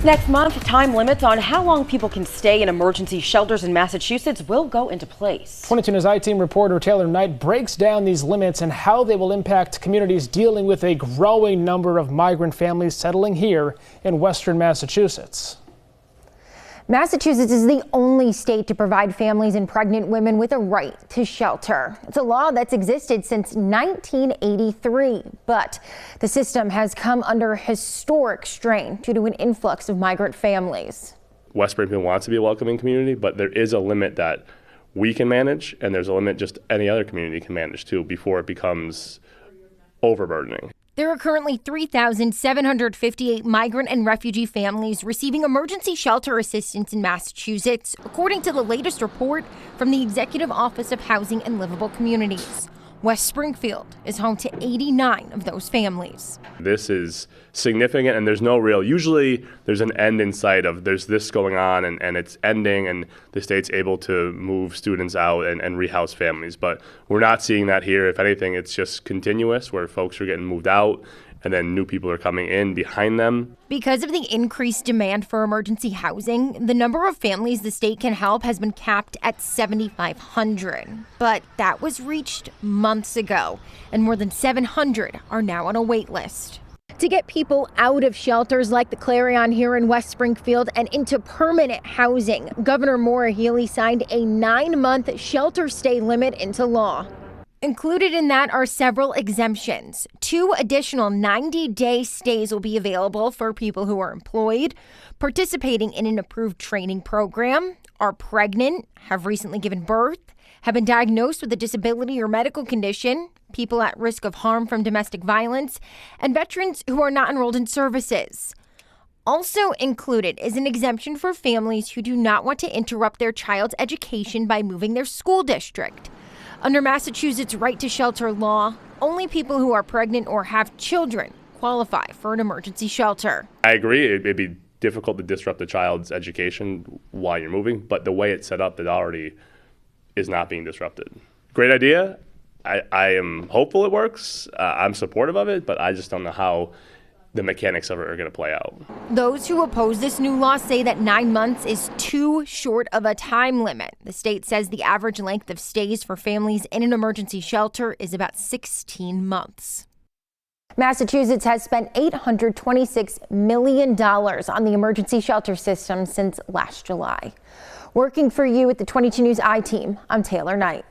Next month, time limits on how long people can stay in emergency shelters in Massachusetts will go into place. 22 News I-Team reporter Taylor Knight breaks down these limits and how they will impact communities dealing with a growing number of migrant families settling here in western Massachusetts. Massachusetts is the only state to provide families and pregnant women with a right to shelter. It's a law that's existed since 1983, but the system has come under historic strain due to an influx of migrant families. West Springfield wants to be a welcoming community, but there is a limit that we can manage, and there's a limit just any other community can manage too before it becomes overburdening. There are currently 3,758 migrant and refugee families receiving emergency shelter assistance in Massachusetts, according to the latest report from the Executive Office of Housing and Livable Communities. West Springfield is home to 89 of those families. This is significant, and there's no real, usually there's an end in sight of there's this going on and it's ending and the state's able to move students out and rehouse families. But we're not seeing that here. If anything, it's just continuous where folks are getting moved out and then new people are coming in behind them. Because of the increased demand for emergency housing, the number of families the state can help has been capped at 7,500. But that was reached months ago, and more than 700 are now on a wait list. To get people out of shelters like the Clarion here in West Springfield and into permanent housing, Governor Maura Healey signed a 9-month shelter stay limit into law. Included in that are several exemptions. 2 additional 90-day stays will be available for people who are employed, participating in an approved training program, are pregnant, have recently given birth, have been diagnosed with a disability or medical condition, people at risk of harm from domestic violence, and veterans who are not enrolled in services. Also included is an exemption for families who do not want to interrupt their child's education by moving their school district. Under Massachusetts' right to shelter law, only people who are pregnant or have children qualify for an emergency shelter. I agree, it'd be difficult to disrupt the child's education while you're moving, but the way it's set up, it already is not being disrupted. Great idea. I am hopeful it works. I'm supportive of it, but I just don't know how the mechanics of it are going to play out. Those who oppose this new law say that 9 months is too short of a time limit. The state says the average length of stays for families in an emergency shelter is about 16 months. Massachusetts has spent $826 million on the emergency shelter system since last July. Working for you at the 22 News I-Team, I'm Taylor Knight.